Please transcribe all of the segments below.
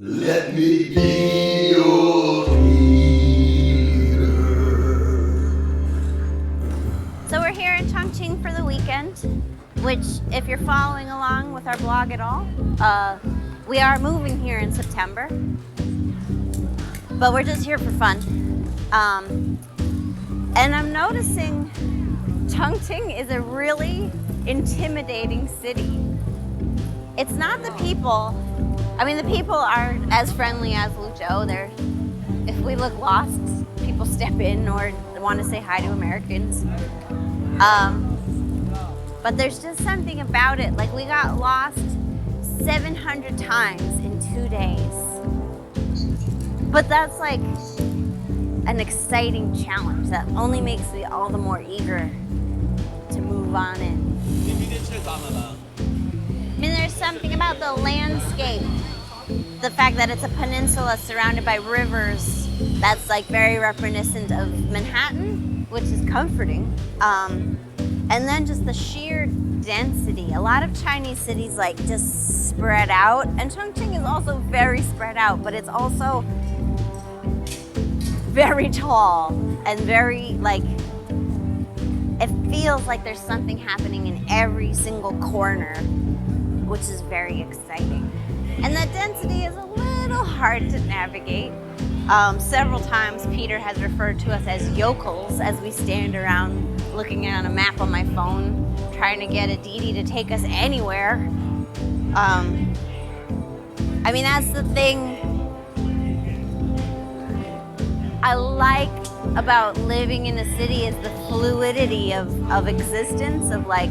Let me be your leader. So we're here in Chongqing for the weekend, which, if you're following along with our blog at all, we are moving here in September, but we're just here for fun. And I'm noticing Chongqing is a really intimidating city. It's not the people. I mean, the people are as friendly as Luzhou. If we look lost, people step in or want to say hi to Americans. But there's just something about it. Like, we got lost 700 times in 2 days. But that's like an exciting challenge that only makes me all the more eager to move on in. I mean, there's something about the landscape, the fact that it's a peninsula surrounded by rivers that's like very reminiscent of Manhattan, which is comforting. And then just the sheer density. A lot of Chinese cities like just spread out, and Chongqing is also very spread out, but it's also very tall and very like, it feels like there's something happening in every single corner, which is very exciting. And that density is a little hard to navigate. Several times Peter has referred to us as yokels as we stand around looking at a map on my phone, trying to get a DD to take us anywhere. I mean, that's the thing I like about living in a city, is the fluidity of existence, of like,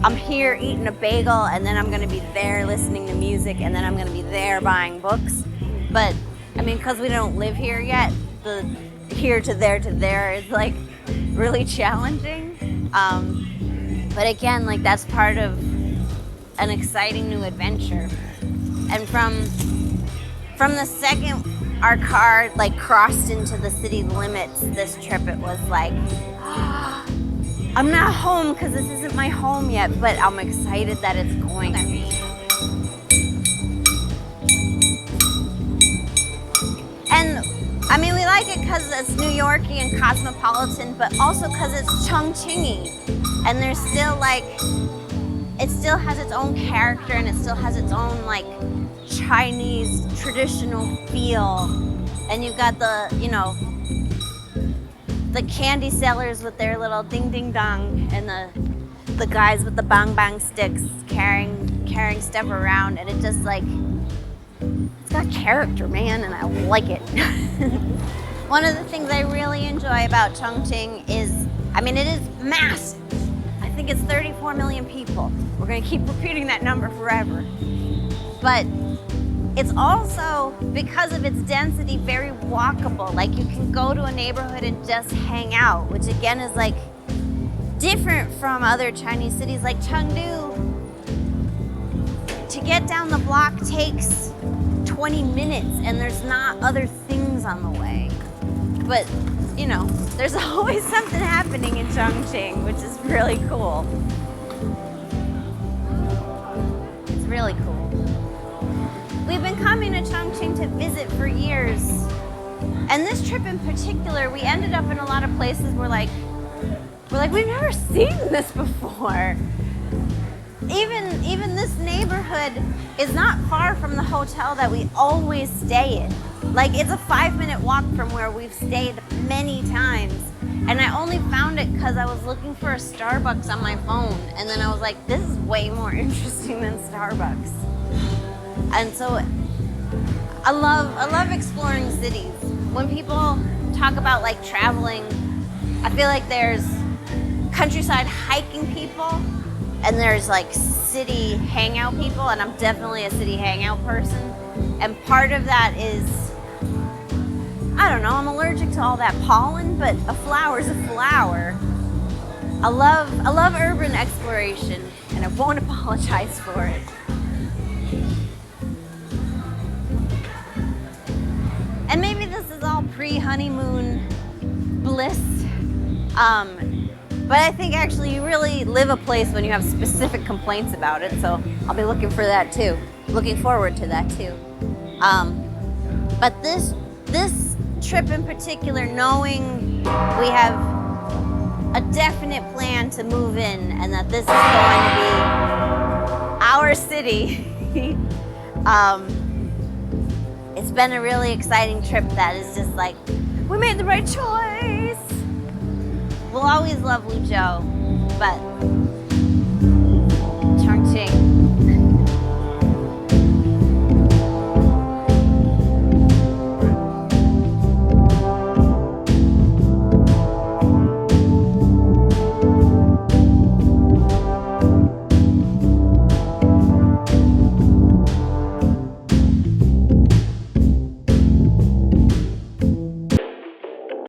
I'm here eating a bagel, and then I'm gonna be there listening to music, and then I'm gonna be there buying books. But I mean, because we don't live here yet, the here to there is like really challenging. But again, like, that's part of an exciting new adventure. And from the second our car like crossed into the city limits this trip, it was like, I'm not home because this isn't my home yet, but I'm excited that it's going to be. And I mean, we like it because it's New Yorky and cosmopolitan, but also because it's Chongqing-y. And there's still like, it still has its own character, and it still has its own like Chinese traditional feel. And you've got the, you know, the candy sellers with their little ding ding dong, and the guys with the bang bang sticks carrying stuff around, and it just like, it's got character, man, and I like it. One of the things I really enjoy about Chongqing is, I mean, it is massive. I think it's 34 million people. We're gonna keep repeating that number forever. But it's also, because of its density, very walkable. Like, you can go to a neighborhood and just hang out, which again is like different from other Chinese cities like Chengdu. To get down the block takes 20 minutes, and there's not other things on the way. But, you know, there's always something happening in Chongqing, which is really cool. It's really cool. We've been coming to Chongqing to visit for years. And this trip in particular, we ended up in a lot of places we're like, we've never seen this before. Even this neighborhood is not far from the hotel that we always stay in. Like, it's a 5-minute walk from where we've stayed many times. And I only found it because I was looking for a Starbucks on my phone. And then I was like, this is way more interesting than Starbucks. And so I love exploring cities. When people talk about like traveling, I feel like there's countryside hiking people, and there's like city hangout people, and I'm definitely a city hangout person. And part of that is, I don't know, I'm allergic to all that pollen, but a flower's a flower. I love urban exploration, and I won't apologize for it. And maybe this is all pre-honeymoon bliss, but I think actually you really live a place when you have specific complaints about it, so I'll be looking for that too. Looking forward to that too. But this trip in particular, knowing we have a definite plan to move in and that this is going to be our city, it's been a really exciting trip that is just like, we made the right choice. We'll always love Luzhou, but